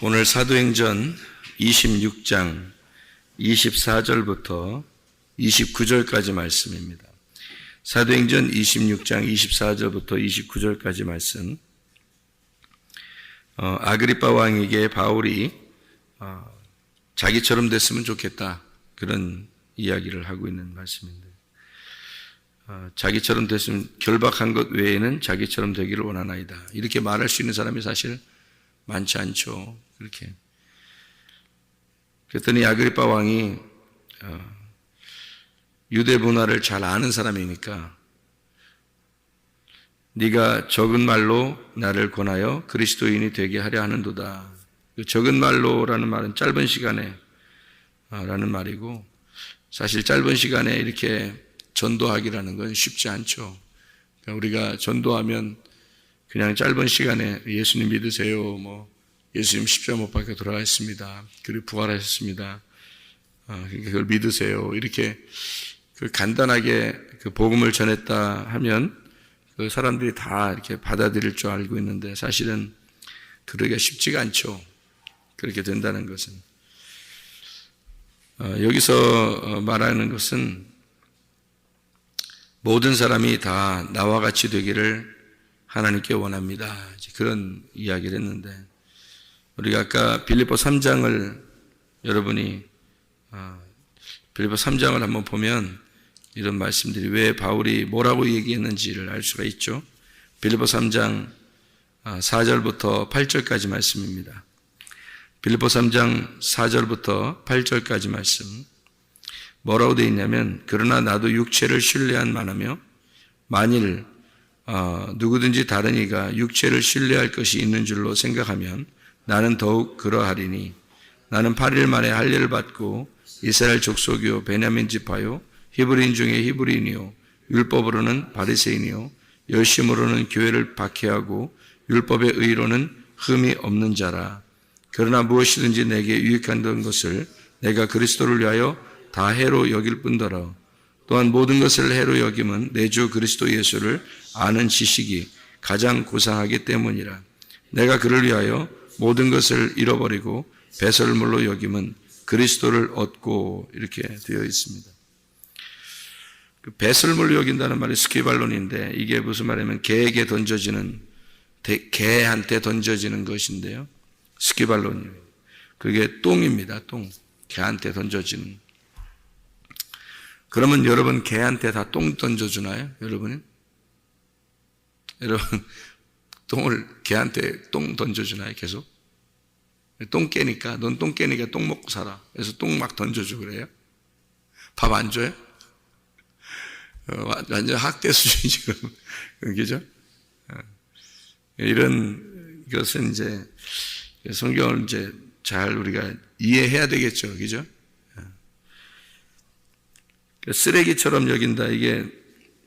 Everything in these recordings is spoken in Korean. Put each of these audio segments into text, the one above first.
오늘 사도행전 26장 24절부터 29절까지 말씀입니다. 사도행전 26장 24절부터 29절까지 말씀. 아그리빠 왕에게 바울이 자기처럼 됐으면 좋겠다, 그런 이야기를 하고 있는 말씀인데, 자기처럼 됐으면, 결박한 것 외에는 자기처럼 되기를 원하나이다, 이렇게 말할 수 있는 사람이 사실 많지 않죠. 그렇게. 그랬더니 아그리빠 왕이 유대 문화를 잘 아는 사람이니까, 네가 적은 말로 나를 권하여 그리스도인이 되게 하려 하는도다. 그 적은 말로라는 말은 짧은 시간에 라는 말이고, 사실 짧은 시간에 이렇게 전도하기라는 건 쉽지 않죠. 그러니까 우리가 전도하면 그냥 짧은 시간에 예수님 믿으세요, 예수님 십자가 못 박혀 돌아가셨습니다, 그리고 부활하셨습니다, 그걸 믿으세요, 이렇게 간단하게 그 복음을 전했다 하면 그 사람들이 다 이렇게 받아들일 줄 알고 있는데, 사실은 그러기가 쉽지가 않죠. 그렇게 된다는 것은. 여기서 말하는 것은 모든 사람이 다 나와 같이 되기를 하나님께 원합니다, 그런 이야기를 했는데, 우리가 아까 빌립보 3장을 여러분이 빌립보 3장을 한번 보면 이런 말씀들이 왜 바울이 뭐라고 얘기했는지를 알 수가 있죠. 빌립보 3장 4절부터 8절까지 말씀입니다. 빌립보 3장 4절부터 8절까지 말씀. 뭐라고 되어 있냐면, 그러나 나도 육체를 신뢰한 만하며 만일 누구든지 다른 이가 육체를 신뢰할 것이 있는 줄로 생각하면 나는 더욱 그러하리니, 나는 8일 만에 할례를 받고 이스라엘 족속이요 베냐민 지파요 히브리인 중에 히브리인이요 율법으로는 바리새인이요 열심으로는 교회를 박해하고 율법의 의로는 흠이 없는 자라. 그러나 무엇이든지 내게 유익한 것을 내가 그리스도를 위하여 다 해로 여길 뿐더러 또한 모든 것을 해로 여김은 내 주 그리스도 예수를 아는 지식이 가장 고상하기 때문이라. 내가 그를 위하여 모든 것을 잃어버리고 배설물로 여김은 그리스도를 얻고, 이렇게 되어 있습니다. 그 배설물로 여긴다는 말이 스키발론인데, 이게 무슨 말이냐면 개에게 던져지는, 개한테 던져지는 것인데요, 스키발론이에요. 그게 똥입니다. 똥. 개한테 던져지는. 그러면 여러분 개한테 다 똥 던져주나요? 여러분 똥을, 개한테 똥 던져주나요? 계속? 똥 깨니까, 넌 똥 깨니까 똥 먹고 살아, 그래서 똥 막 던져주고 그래요? 밥 안 줘요? 완전 학대 수준이지, 그럼. 그죠? 이런 것은 이제 성경을 이제 잘 우리가 이해해야 되겠죠. 그죠? 쓰레기처럼 여긴다. 이게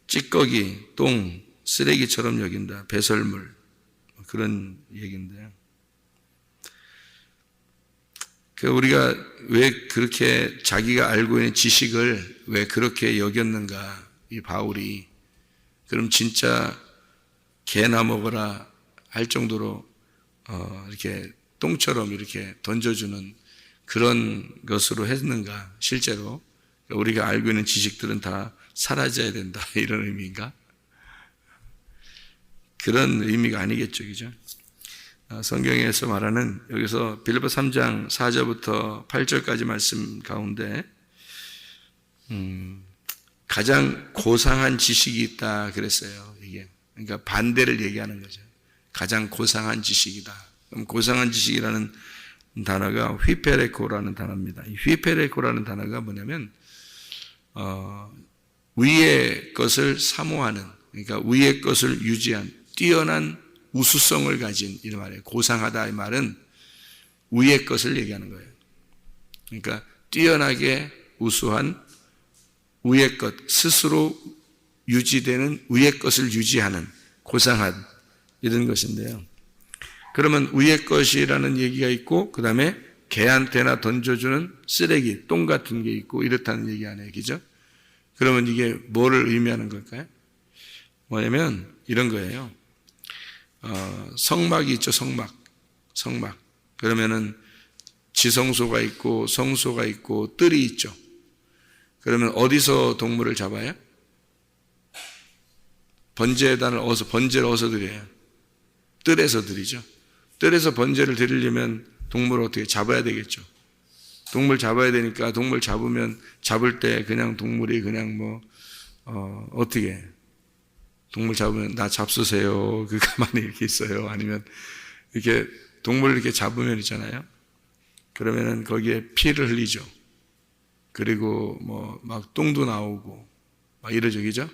찌꺼기, 똥, 쓰레기처럼 여긴다. 배설물. 그런 얘기인데요. 우리가 왜 그렇게 자기가 알고 있는 지식을 왜 그렇게 여겼는가, 이 바울이. 그럼 진짜 개나 먹어라 할 정도로 이렇게 똥처럼 이렇게 던져주는 그런 것으로 했는가, 실제로. 우리가 알고 있는 지식들은 다 사라져야 된다, 이런 의미인가? 그런 의미가 아니겠죠, 그죠? 성경에서 말하는, 여기서 빌립보 3장 4절부터 8절까지 말씀 가운데 가장 고상한 지식이 있다 그랬어요. 이게 그러니까 반대를 얘기하는 거죠. 가장 고상한 지식이다. 그럼 고상한 지식이라는 단어가 휘페레코라는 단어입니다. 이 휘페레코라는 단어가 뭐냐면 위의 것을 사모하는, 그러니까 위의 것을 유지한 뛰어난 우수성을 가진, 이런 말이에요. 고상하다, 이 말은 위의 것을 얘기하는 거예요. 그러니까 뛰어나게 우수한 위의 것, 스스로 유지되는 위의 것을 유지하는 고상한, 이런 것인데요. 그러면 위의 것이라는 얘기가 있고, 그 다음에 개한테나 던져주는 쓰레기, 똥 같은 게 있고, 이렇다는 얘기 아니에요. 그죠? 그러면 이게 뭐를 의미하는 걸까요? 뭐냐면 이런 거예요. 성막이 있죠, 성막. 그러면은 지성소가 있고 성소가 있고 뜰이 있죠. 그러면 어디서 동물을 잡아요? 번제단을 번제를 어디서 드려요? 뜰에서 드리죠. 뜰에서 번제를 드리려면 동물을 어떻게 잡아야 되겠죠. 동물 잡아야 되니까 동물 잡으면 잡을 때 그냥 동물이 그냥 어떻게 동물 잡으면 나 잡수세요. 그 가만히 이렇게 있어요. 아니면 이렇게 동물을 이렇게 잡으면 있잖아요. 그러면은 거기에 피를 흘리죠. 그리고 막 똥도 나오고 막 이러죠, 그죠?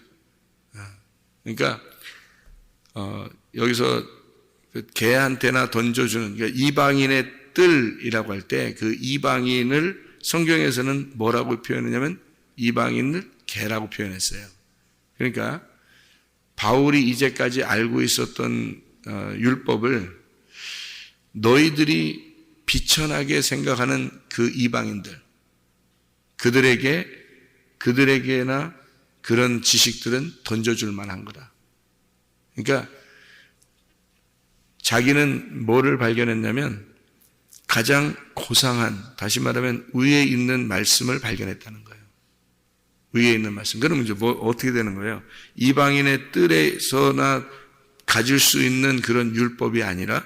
그러니까 여기서 개한테나 던져주는 그러니까 이방인의 뜰이라고 할 때 그 이방인을 성경에서는 뭐라고 표현했냐면 이방인을 개라고 표현했어요. 그러니까 바울이 이제까지 알고 있었던 율법을 너희들이 비천하게 생각하는 그 이방인들, 그들에게나 그런 지식들은 던져줄 만한 거다. 그러니까 자기는 뭐를 발견했냐면 가장 고상한, 다시 말하면 위에 있는 말씀을 발견했다는 거예요. 위에 있는 말씀. 그러면 이제 어떻게 되는 거예요? 이방인의 뜰에서나 가질 수 있는 그런 율법이 아니라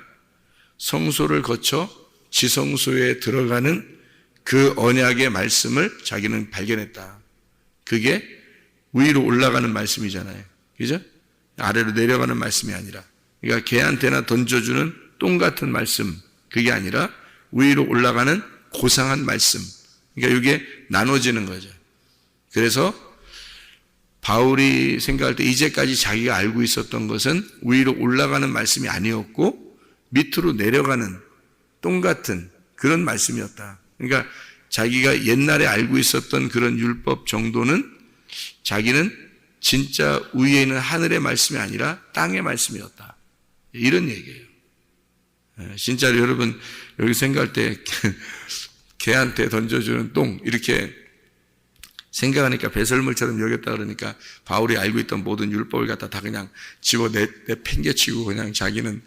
성소를 거쳐 지성소에 들어가는 그 언약의 말씀을 자기는 발견했다. 그게 위로 올라가는 말씀이잖아요. 그죠? 아래로 내려가는 말씀이 아니라. 그러니까 개한테나 던져주는 똥 같은 말씀. 그게 아니라 위로 올라가는 고상한 말씀. 그러니까 이게 나눠지는 거죠. 그래서 바울이 생각할 때 이제까지 자기가 알고 있었던 것은 위로 올라가는 말씀이 아니었고 밑으로 내려가는 똥 같은 그런 말씀이었다. 그러니까 자기가 옛날에 알고 있었던 그런 율법 정도는 자기는 진짜 위에 있는 하늘의 말씀이 아니라 땅의 말씀이었다. 이런 얘기예요. 진짜로 여러분 여기 생각할 때 개한테 던져주는 똥 이렇게 생각하니까 배설물처럼 여겼다 그러니까 바울이 알고 있던 모든 율법을 갖다 다 그냥 집어 팽개치고 그냥 자기는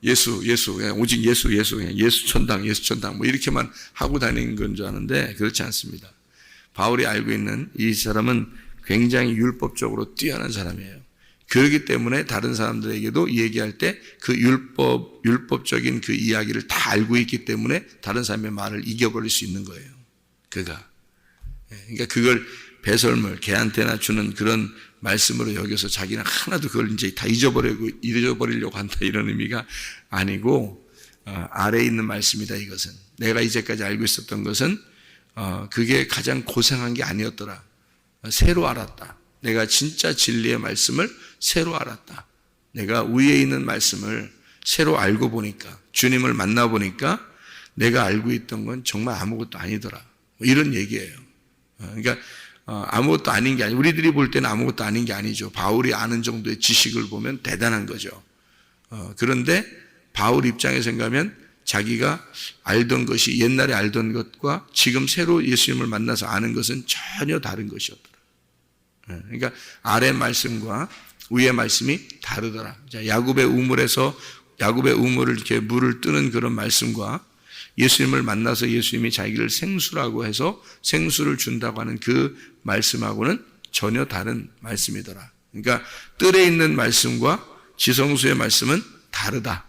예수 그냥 오직 예수 그냥 예수 천당 뭐 이렇게만 하고 다니는 건 줄 아는데 그렇지 않습니다. 바울이 알고 있는 이 사람은 굉장히 율법적으로 뛰어난 사람이에요. 그렇기 때문에 다른 사람들에게도 얘기할 때 그 율법적인 그 이야기를 다 알고 있기 때문에 다른 사람의 말을 이겨버릴 수 있는 거예요. 그가. 그러니까 그걸 배설물, 개한테나 주는 그런 말씀으로 여겨서 자기는 하나도 그걸 이제 다 잊어버리려고 한다 이런 의미가 아니고 아래에 있는 말씀이다 이것은. 내가 이제까지 알고 있었던 것은 그게 가장 고상한 게 아니었더라. 새로 알았다. 내가 진짜 진리의 말씀을 새로 알았다. 내가 위에 있는 말씀을 새로 알고 보니까 주님을 만나보니까 내가 알고 있던 건 정말 아무것도 아니더라. 이런 얘기예요. 그러니까 아무것도 아닌 게 아니고 우리들이 볼 때는 아무것도 아닌 게 아니죠. 바울이 아는 정도의 지식을 보면 대단한 거죠. 그런데 바울 입장에서 생각하면 자기가 알던 것이 옛날에 알던 것과 지금 새로 예수님을 만나서 아는 것은 전혀 다른 것이었더라. 그러니까 아래 말씀과 위의 말씀이 다르더라. 야곱의 우물을 이렇게 물을 뜨는 그런 말씀과 예수님을 만나서 예수님이 자기를 생수라고 해서 생수를 준다고 하는 그 말씀하고는 전혀 다른 말씀이더라. 그러니까 뜰에 있는 말씀과 지성소의 말씀은 다르다.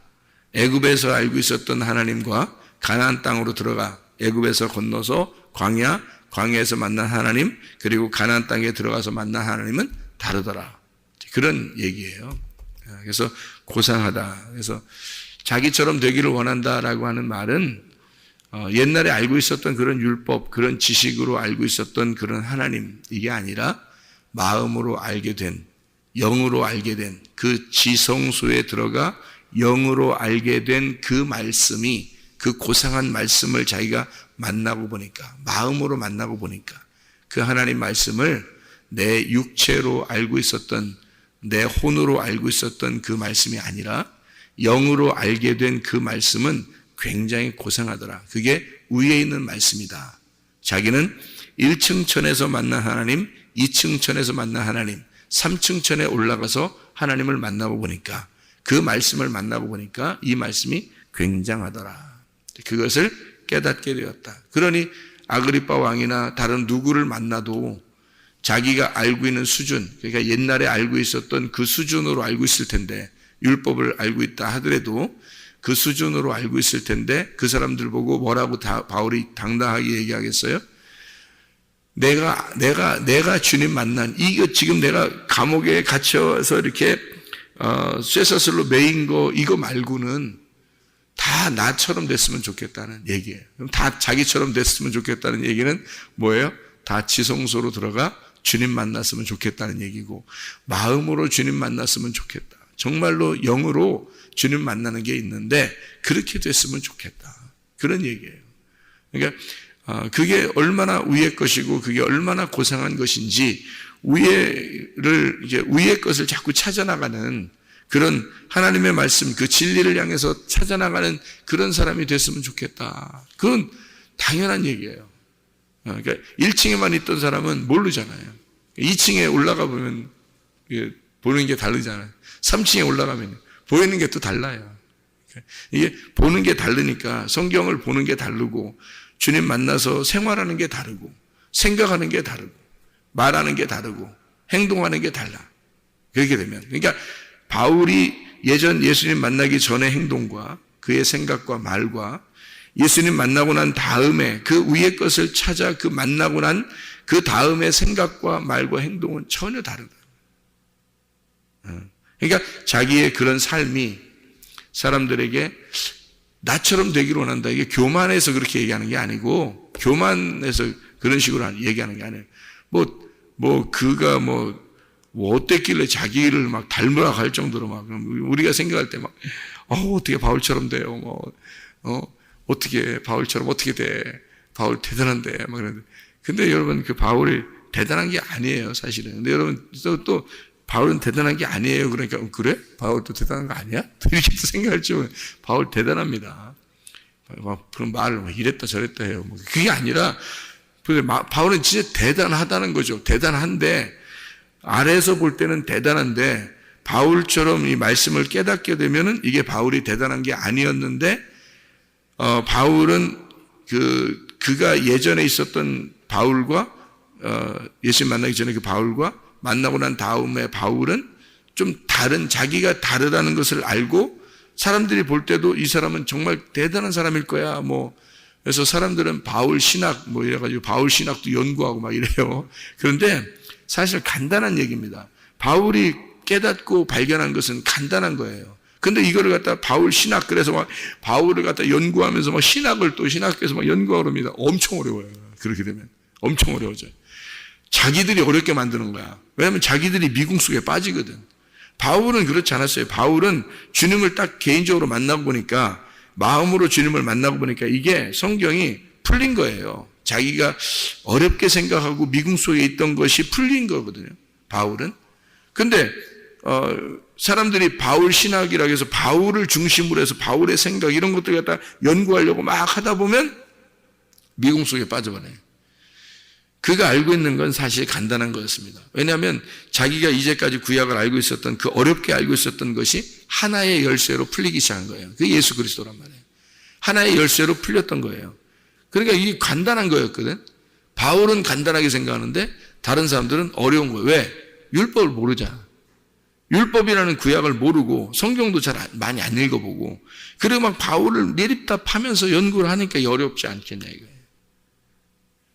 애굽에서 알고 있었던 하나님과 가나안 땅으로 들어가 애굽에서 건너서 광야에서 만난 하나님 그리고 가나안 땅에 들어가서 만난 하나님은 다르더라. 그런 얘기예요. 그래서 고상하다. 그래서 자기처럼 되기를 원한다라고 하는 말은 옛날에 알고 있었던 그런 율법, 그런 지식으로 알고 있었던 그런 하나님 이게 아니라 마음으로 알게 된, 영으로 알게 된 그 지성소에 들어가 영으로 알게 된 그 말씀이 그 고상한 말씀을 자기가 만나고 보니까 마음으로 만나고 보니까 그 하나님 말씀을 내 육체로 알고 있었던 내 혼으로 알고 있었던 그 말씀이 아니라 영으로 알게 된 그 말씀은 굉장히 고상하더라. 그게 위에 있는 말씀이다. 자기는 1층 천에서 만난 하나님, 2층 천에서 만난 하나님, 3층 천에 올라가서 하나님을 만나고 보니까 그 말씀을 만나고 보니까 이 말씀이 굉장하더라. 때 그것을 깨닫게 되었다. 그러니 아그리빠 왕이나 다른 누구를 만나도 자기가 알고 있는 수준, 그러니까 옛날에 알고 있었던 그 수준으로 알고 있을 텐데, 율법을 알고 있다 하더라도 그 수준으로 알고 있을 텐데, 그 사람들 보고 뭐라고 바울이 당당하게 얘기하겠어요? 내가 주님 만난, 이거 지금 내가 감옥에 갇혀서 이렇게, 쇠사슬로 매인 거, 이거 말고는 다 나처럼 됐으면 좋겠다는 얘기예요. 그럼 다 자기처럼 됐으면 좋겠다는 얘기는 뭐예요? 다 지성소로 들어가 주님 만났으면 좋겠다는 얘기고, 마음으로 주님 만났으면 좋겠다. 정말로 영으로 주님 만나는 게 있는데 그렇게 됐으면 좋겠다. 그런 얘기예요. 그러니까 그게 얼마나 위의 것이고 그게 얼마나 고상한 것인지 위의 것을 자꾸 찾아나가는 그런 하나님의 말씀, 그 진리를 향해서 찾아나가는 그런 사람이 됐으면 좋겠다. 그건 당연한 얘기예요. 그러니까 1층에만 있던 사람은 모르잖아요. 2층에 올라가 보면 보는 게 다르잖아요. 3층에 올라가면 보이는 게 또 달라요. 이게 보는 게 다르니까 성경을 보는 게 다르고 주님 만나서 생활하는 게 다르고 생각하는 게 다르고 말하는 게 다르고 행동하는 게 달라. 그렇게 되면 그러니까 바울이 예전 예수님 만나기 전의 행동과 그의 생각과 말과 예수님 만나고 난 다음에 그 위의 것을 찾아 그 만나고 난 그 다음의 생각과 말과 행동은 전혀 다르다. 그러니까 자기의 그런 삶이 사람들에게 나처럼 되기를 원한다. 이게 교만해서 그렇게 얘기하는 게 아니고, 교만해서 그런 식으로 얘기하는 게 아니에요. 그가 어땠길래 자기를 막 닮으라고 할 정도로 막, 우리가 생각할 때 막, 어떻게 바울처럼 돼요? 어떻게, 바울처럼 어떻게 돼? 바울 대단한데, 막 그러는데. 근데 여러분, 그 바울이 대단한 게 아니에요, 사실은. 근데 여러분, 또 바울은 대단한 게 아니에요. 그러니까, 그래? 바울도 대단한 거 아니야? 이렇게 생각할지 모르겠어요. 바울 대단합니다. 그런 말을 이랬다 저랬다 해요. 그게 아니라, 바울은 진짜 대단하다는 거죠. 대단한데, 아래에서 볼 때는 대단한데, 바울처럼 이 말씀을 깨닫게 되면은 이게 바울이 대단한 게 아니었는데, 바울은 그가 예전에 있었던 바울과, 예수님 만나기 전에 그 바울과 만나고 난 다음에 바울은 좀 다른, 자기가 다르다는 것을 알고 사람들이 볼 때도 이 사람은 정말 대단한 사람일 거야. 그래서 사람들은 바울 신학, 이래가지고 바울 신학도 연구하고 막 이래요. 그런데 사실 간단한 얘기입니다. 바울이 깨닫고 발견한 것은 간단한 거예요. 근데 이거를 갖다 바울 신학, 그래서 막 바울을 갖다 연구하면서 막 신학을 또 신학에서 막 연구하고 합니다. 엄청 어려워요. 그렇게 되면. 엄청 어려워져요. 자기들이 어렵게 만드는 거야. 왜냐하면 자기들이 미궁 속에 빠지거든. 바울은 그렇지 않았어요. 바울은 주님을 딱 개인적으로 만나고 보니까, 마음으로 주님을 만나고 보니까 이게 성경이 풀린 거예요. 자기가 어렵게 생각하고 미궁 속에 있던 것이 풀린 거거든요. 바울은. 근데 사람들이 바울 신학이라고 해서 바울을 중심으로 해서 바울의 생각 이런 것들 갖다 연구하려고 막 하다 보면 미궁 속에 빠져버려요. 그가 알고 있는 건 사실 간단한 거였습니다. 왜냐하면 자기가 이제까지 구약을 알고 있었던 그 어렵게 알고 있었던 것이 하나의 열쇠로 풀리기 시작한 거예요. 그게 예수 그리스도란 말이에요. 하나의 열쇠로 풀렸던 거예요. 그러니까 이게 간단한 거였거든. 바울은 간단하게 생각하는데 다른 사람들은 어려운 거예요. 왜? 율법을 모르잖아. 율법이라는 구약을 모르고 성경도 잘 많이 안 읽어보고 그리고 막 바울을 내립답하면서 연구를 하니까 어렵지 않겠냐 이거예요.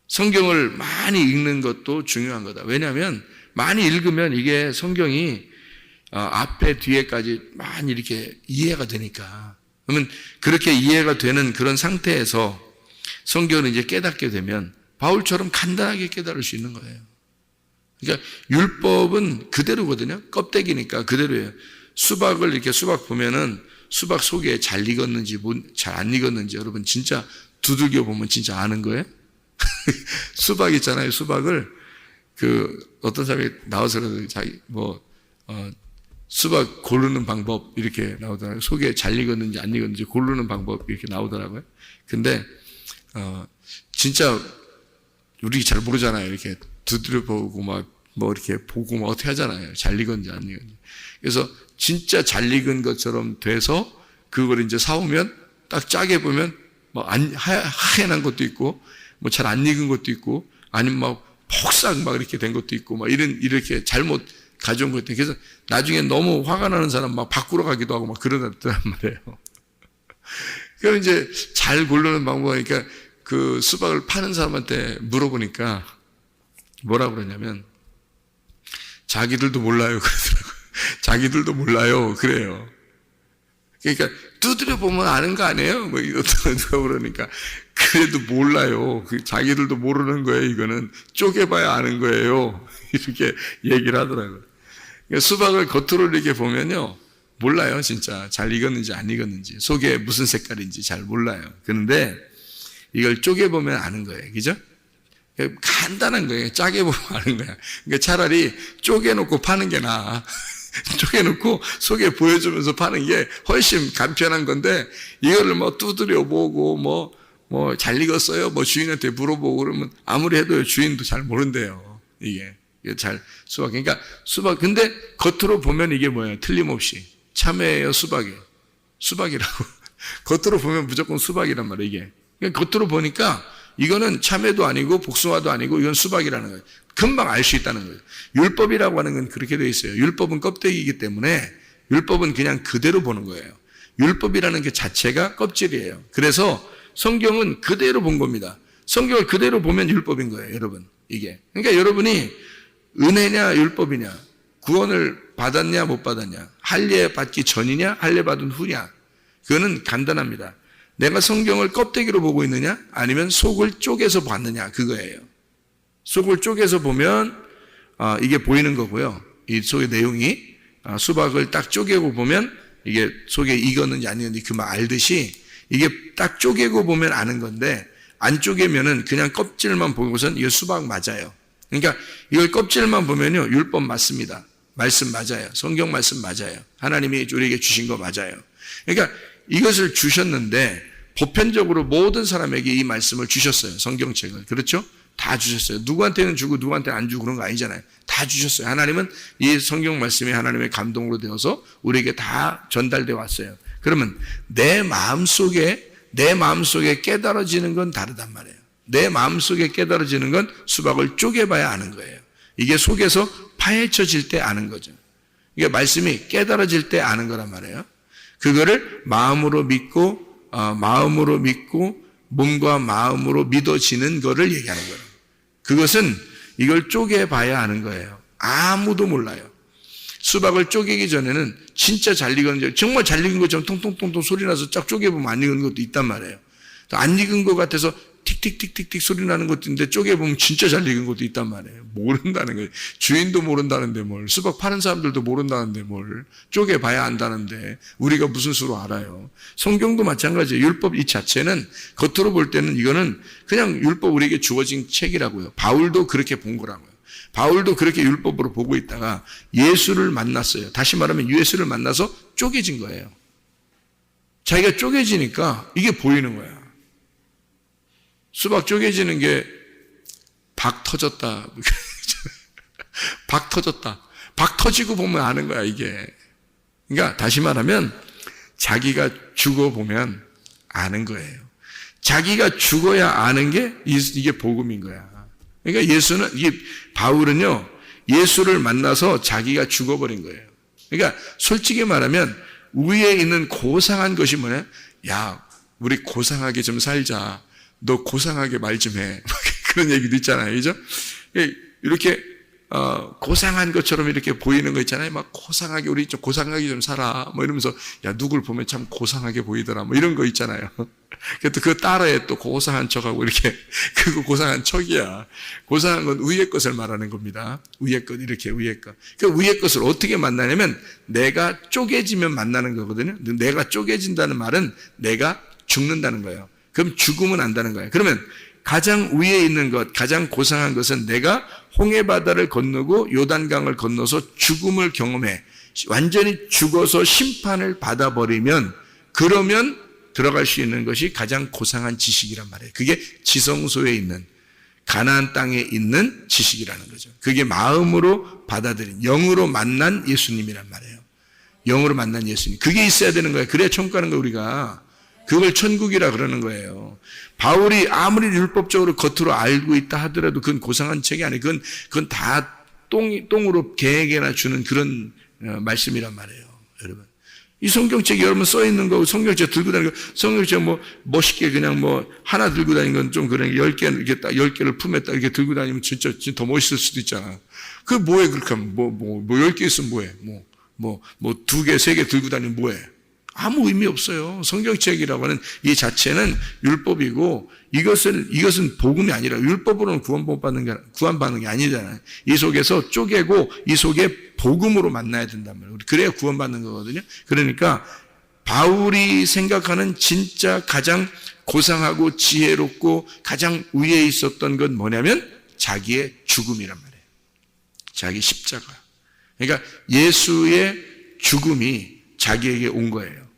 성경을 많이 읽는 것도 중요한 거다. 왜냐하면 많이 읽으면 이게 성경이 앞에 뒤에까지 많이 이렇게 이해가 되니까. 그러면 그렇게 이해가 되는 그런 상태에서 성경을 이제 깨닫게 되면 바울처럼 간단하게 깨달을 수 있는 거예요. 그러니까 율법은 그대로거든요. 껍데기니까 그대로예요. 수박을 이렇게 수박 보면은 수박 속에 잘 익었는지 잘 안 익었는지 여러분 진짜 두들겨 보면 진짜 아는 거예요. 수박 있잖아요. 수박을 어떤 사람이 나와서 자기 수박 고르는 방법 이렇게 나오더라고요. 속에 잘 익었는지 안 익었는지 고르는 방법 이렇게 나오더라고요. 근데 진짜 우리 잘 모르잖아요. 이렇게 두드려 보고 이렇게 보고 어떻게 하잖아요. 잘 익었는지 안 익었는지. 그래서 진짜 잘 익은 것처럼 돼서 그걸 이제 사오면 딱 짜게 보면 하얀 것도 있고, 뭐 잘 안 익은 것도 있고, 아니면 막 폭삭 막 이렇게 된 것도 있고, 막 이렇게 잘못 가져온 것도 있고, 그래서 나중에 너무 화가 나는 사람 막 바꾸러 가기도 하고 막 그러더란 말이에요. 그럼 이제 잘 고르는 방법이니까 그 수박을 파는 사람한테 물어보니까 뭐라고 그러냐면, 자기들도 몰라요. 그러더라고요. 자기들도 몰라요. 그래요. 그러니까 두드려 보면 아는 거 아니에요? 뭐 이렇다 누가 그러니까 그래도 몰라요. 자기들도 모르는 거예요. 이거는 쪼개봐야 아는 거예요. 이렇게 얘기를 하더라고요. 그러니까 수박을 겉으로 이렇게 보면요, 몰라요. 진짜 잘 익었는지 안 익었는지, 속에 무슨 색깔인지 잘 몰라요. 그런데 이걸 쪼개보면 아는 거예요. 그죠? 간단한 거예요. 짜게 보면 아는 거야. 그러니까 차라리 쪼개놓고 파는 게 나아. 쪼개놓고 속에 보여주면서 파는 게 훨씬 간편한 건데, 이거를 뭐 두드려 보고 뭐 잘 익었어요? 뭐 주인한테 물어보고 그러면 아무리 해도 주인도 잘 모른대요. 이게 잘 수박. 그러니까 수박, 근데 겉으로 보면 이게 뭐예요? 틀림없이 참외예요, 수박이에요. 수박이라고. 겉으로 보면 무조건 수박이란 말이에요, 이게. 그러니까 겉으로 보니까 이거는 참외도 아니고 복숭아도 아니고 이건 수박이라는 거예요. 금방 알 수 있다는 거예요. 율법이라고 하는 건 그렇게 되어 있어요. 율법은 껍데기이기 때문에 율법은 그냥 그대로 보는 거예요. 율법이라는 게 자체가 껍질이에요. 그래서 성경은 그대로 본 겁니다. 성경을 그대로 보면 율법인 거예요, 여러분. 이게. 그러니까 여러분이 은혜냐 율법이냐, 구원을 받았냐 못 받았냐, 할례 받기 전이냐 할례 받은 후냐, 그거는 간단합니다. 내가 성경을 껍데기로 보고 있느냐 아니면 속을 쪼개서 봤느냐, 그거예요. 속을 쪼개서 보면 이게 보이는 거고요. 이 속의 내용이 수박을 딱 쪼개고 보면 이게 속에 익었는지 안 익었는지 그만 알듯이 이게 딱 쪼개고 보면 아는 건데, 안 쪼개면은 그냥 껍질만 보고선 이거 수박 맞아요. 그러니까 이걸 껍질만 보면요, 율법 맞습니다. 말씀 맞아요. 성경 말씀 맞아요. 하나님이 우리에게 주신 거 맞아요. 그러니까 이것을 주셨는데 보편적으로 모든 사람에게 이 말씀을 주셨어요. 성경책을. 그렇죠? 다 주셨어요. 누구한테는 주고 누구한테는 안 주고 그런 거 아니잖아요. 다 주셨어요. 하나님은 이 성경 말씀이 하나님의 감동으로 되어서 우리에게 다 전달되어 왔어요. 그러면 내 마음속에 깨달아지는 건 다르단 말이에요. 내 마음속에 깨달아지는 건 수박을 쪼개봐야 아는 거예요. 이게 속에서 파헤쳐질 때 아는 거죠. 이게 말씀이 깨달아질 때 아는 거란 말이에요. 그거를 마음으로 믿고 몸과 마음으로 믿어지는 거를 얘기하는 거예요. 그것은 이걸 쪼개봐야 아는 거예요. 아무도 몰라요. 수박을 쪼개기 전에는 진짜 잘 익었는지, 정말 잘 익은 것처럼 통통통통 소리 나서 쫙 쪼개보면 안 익은 것도 있단 말이에요. 안 익은 것 같아서 틱틱틱틱틱 소리 나는 것도 있는데 쪼개보면 진짜 잘 익은 것도 있단 말이에요. 모른다는 거예요. 주인도 모른다는데 뭘, 수박 파는 사람들도 모른다는데 뭘, 쪼개봐야 안다는데 우리가 무슨 수로 알아요. 성경도 마찬가지예요. 율법 이 자체는 겉으로 볼 때는 이거는 그냥 율법 우리에게 주어진 책이라고요. 바울도 그렇게 본 거라고요. 바울도 그렇게 율법으로 보고 있다가 예수를 만났어요. 다시 말하면 예수를 만나서 쪼개진 거예요. 자기가 쪼개지니까 이게 보이는 거야. 수박 쪼개지는 게 박 터졌다. 박 터졌다. 박 터지고 보면 아는 거야, 이게. 그러니까 다시 말하면 자기가 죽어보면 아는 거예요. 자기가 죽어야 아는 게 이게 복음인 거야. 그러니까 바울은요, 예수를 만나서 자기가 죽어버린 거예요. 그러니까 솔직히 말하면 위에 있는 고상한 것이 뭐냐? 야, 우리 고상하게 좀 살자. 너 고상하게 말 좀 해. 그런 얘기도 있잖아요. 그죠? 이렇게, 고상한 것처럼 이렇게 보이는 거 있잖아요. 막 고상하게, 우리 좀 고상하게 좀 살아. 뭐 이러면서, 야, 누굴 보면 참 고상하게 보이더라. 뭐 이런 거 있잖아요. 그래도 그 따라해 또 고상한 척하고 이렇게, 그거 고상한 척이야. 고상한 건 위의 것을 말하는 겁니다. 위의 것, 이렇게 위의 것. 그 위의 것을 어떻게 만나냐면, 내가 쪼개지면 만나는 거거든요. 내가 쪼개진다는 말은 내가 죽는다는 거예요. 그럼 죽음은 안다는 거예요. 그러면 가장 위에 있는 것, 가장 고상한 것은 내가 홍해바다를 건너고 요단강을 건너서 죽음을 경험해 완전히 죽어서 심판을 받아버리면, 그러면 들어갈 수 있는 것이 가장 고상한 지식이란 말이에요. 그게 지성소에 있는, 가나안 땅에 있는 지식이라는 거죠. 그게 마음으로 받아들인, 영으로 만난 예수님이란 말이에요. 영으로 만난 예수님. 그게 있어야 되는 거예요. 그래야 천국 가는 거예요, 우리가. 그걸 천국이라 그러는 거예요. 바울이 아무리 율법적으로 겉으로 알고 있다 하더라도 그건 고상한 책이 아니에요. 그건 다 똥으로 개에게나 주는 그런 말씀이란 말이에요. 여러분. 이 성경책이 여러분 써 있는 거, 성경책 들고 다니는 거, 성경책 뭐 멋있게 그냥 뭐 하나 들고 다니는 건 좀 그래. 10개 이렇게 딱 10개를 품에 딱 이렇게 들고 다니면 진짜 더 멋있을 수도 있잖아. 그 뭐해 그렇게 하면 뭐 10개 있으면 뭐해? 뭐 2개, 3개 들고 다니면 뭐해? 아무 의미 없어요. 성경책이라고 하는 이 자체는 율법이고 이것은 복음이 아니라 율법으로는 구원받는 게 아니잖아요. 이 속에서 쪼개고 이 속에 복음으로 만나야 된단 말이에요. 그래야 구원받는 거거든요. 그러니까 바울이 생각하는 진짜 가장 고상하고 지혜롭고 가장 위에 있었던 건 뭐냐면 자기의 죽음이란 말이에요. 자기 십자가. 그러니까 예수의 죽음이 자기에게 온 거예요.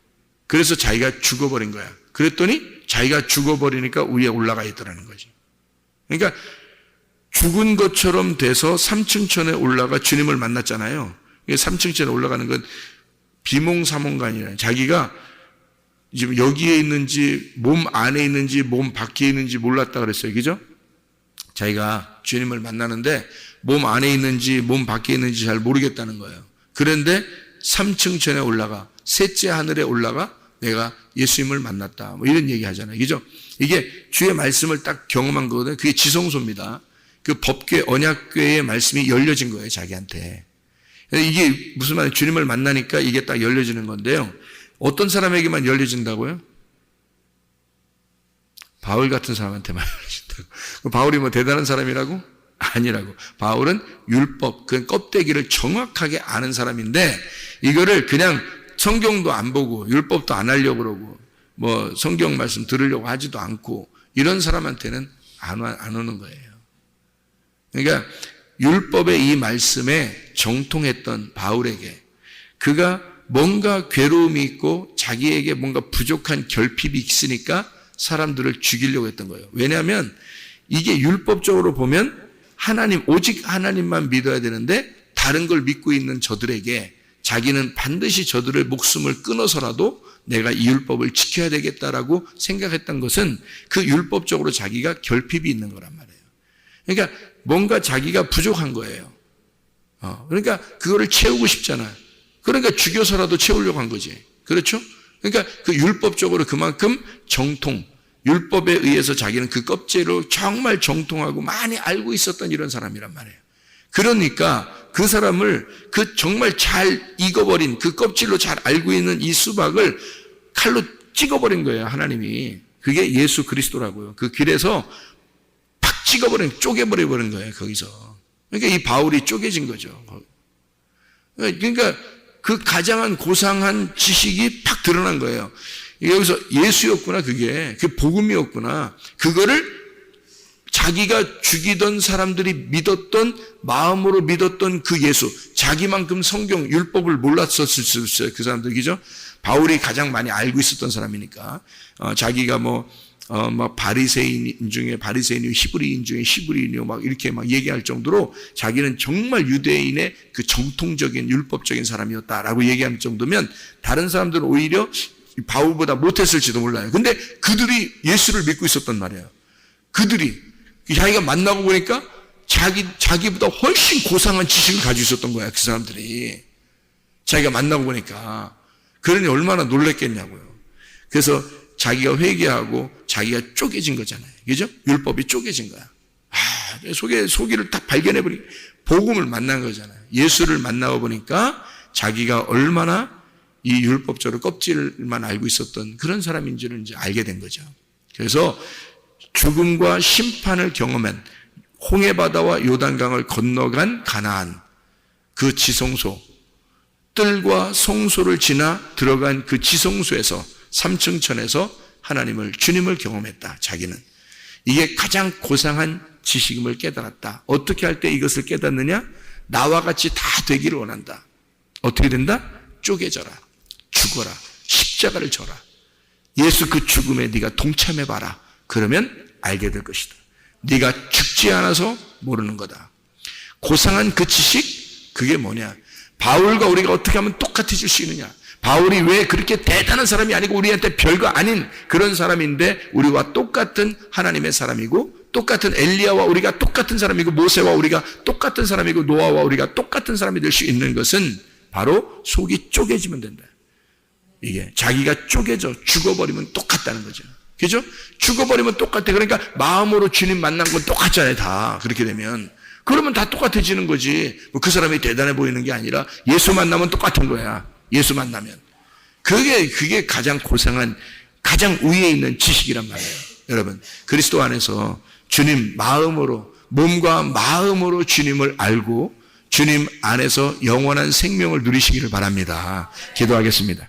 그래서 자기가 죽어버린 거야. 그랬더니 자기가 죽어버리니까 위에 올라가 있더라는 거지. 그러니까 죽은 것처럼 돼서 삼층천에 올라가 주님을 만났잖아요. 삼층천에 올라가는 건 비몽사몽가 아니라 자기가 지금 여기에 있는지 몸 안에 있는지 몸 밖에 있는지 몰랐다 그랬어요. 그죠? 자기가 주님을 만나는데 몸 안에 있는지 몸 밖에 있는지 잘 모르겠다는 거예요. 그런데 삼층천에 올라가 셋째 하늘에 올라가 내가 예수님을 만났다. 뭐 이런 얘기 하잖아요. 그죠? 이게 주의 말씀을 딱 경험한 거거든요. 그게 지성소입니다. 그 법궤, 언약궤의 말씀이 열려진 거예요. 자기한테. 이게 무슨 말이에요? 주님을 만나니까 이게 딱 열려지는 건데요. 어떤 사람에게만 열려진다고요? 바울 같은 사람한테만 열려진다고. 바울이 뭐 대단한 사람이라고? 아니라고. 바울은 율법, 그 껍데기를 정확하게 아는 사람인데 이거를 그냥 성경도 안 보고 율법도 안 하려고 그러고 뭐 성경 말씀 들으려고 하지도 않고 이런 사람한테는 안 오는 거예요. 그러니까 율법의 이 말씀에 정통했던 바울에게 그가 뭔가 괴로움이 있고 자기에게 뭔가 부족한 결핍이 있으니까 사람들을 죽이려고 했던 거예요. 왜냐하면 이게 율법적으로 보면 하나님, 오직 하나님만 믿어야 되는데 다른 걸 믿고 있는 저들에게 자기는 반드시 저들의 목숨을 끊어서라도 내가 이 율법을 지켜야 되겠다라고 생각했던 것은 그 율법적으로 자기가 결핍이 있는 거란 말이에요. 그러니까 뭔가 자기가 부족한 거예요. 그러니까 그거를 채우고 싶잖아요. 그러니까 죽여서라도 채우려고 한 거지. 그렇죠? 그러니까 그 율법적으로 그만큼 정통, 율법에 의해서 자기는 그 껍질로 정말 정통하고 많이 알고 있었던 이런 사람이란 말이에요. 그러니까 그 사람을 그 정말 잘 익어버린 그 껍질로 잘 알고 있는 이 수박을 칼로 찍어버린 거예요. 하나님이. 그게 예수 그리스도라고요. 그 길에서 팍 쪼개버린 거예요. 거기서. 그러니까 이 바울이 쪼개진 거죠. 그러니까 그 가장한 고상한 지식이 팍 드러난 거예요. 여기서 예수였구나, 그게. 그 복음이었구나. 그거를 자기가 죽이던 사람들이 믿었던, 마음으로 믿었던 그 예수. 자기만큼 성경, 율법을 몰랐었을 수 있어요. 그 사람들, 그죠? 바울이 가장 많이 알고 있었던 사람이니까. 자기가 막 바리새인 중에 바리새인이요, 히브리인 중에 히브리인이요, 막 이렇게 막 얘기할 정도로 자기는 정말 유대인의 그 정통적인 율법적인 사람이었다라고 얘기할 정도면 다른 사람들은 오히려 바울보다 못했을지도 몰라요. 근데 그들이 예수를 믿고 있었단 말이에요. 그들이 자기가 만나고 보니까 자기보다 훨씬 고상한 지식을 가지고 있었던 거야. 그 사람들이 자기가 만나고 보니까. 그러니 얼마나 놀랬겠냐고요. 그래서 자기가 회개하고 자기가 쪼개진 거잖아요. 그죠? 율법이 쪼개진 거야. 속이를 딱 발견해버리 복음을 만난 거잖아요. 예수를 만나고 보니까 자기가 얼마나 이 율법적으로 껍질만 알고 있었던 그런 사람인지를 이제 알게 된 거죠. 그래서 죽음과 심판을 경험한 홍해바다와 요단강을 건너간 가나안, 그 지성소, 뜰과 성소를 지나 들어간 그 지성소에서 삼층천에서 주님을 경험했다. 자기는. 이게 가장 고상한 지식임을 깨달았다. 어떻게 할 때 이것을 깨닫느냐? 나와 같이 다 되기를 원한다. 어떻게 된다? 쪼개져라. 죽어라. 십자가를 져라. 예수 그 죽음에 네가 동참해봐라. 그러면 알게 될 것이다. 네가 죽지 않아서 모르는 거다. 고상한 그 지식, 그게 뭐냐? 바울과 우리가 어떻게 하면 똑같아질 수 있느냐? 바울이 왜 그렇게 대단한 사람이 아니고 우리한테 별거 아닌 그런 사람인데 우리와 똑같은 하나님의 사람이고 똑같은 엘리야와 우리가 똑같은 사람이고 모세와 우리가 똑같은 사람이고 노아와 우리가 똑같은 사람이 될 수 있는 것은 바로 속이 쪼개지면 된다. 이게 자기가 쪼개져 죽어버리면 똑같다는 거죠. 그죠? 죽어버리면 똑같아. 그러니까 마음으로 주님 만난 건 똑같잖아요. 다 그렇게 되면 그러면 다 똑같아지는 거지. 뭐 그 사람이 대단해 보이는 게 아니라 예수 만나면 똑같은 거야. 예수 만나면 그게 가장 고상한 가장 위에 있는 지식이란 말이에요. 여러분 그리스도 안에서 주님 마음으로 몸과 마음으로 주님을 알고 주님 안에서 영원한 생명을 누리시기를 바랍니다. 기도하겠습니다.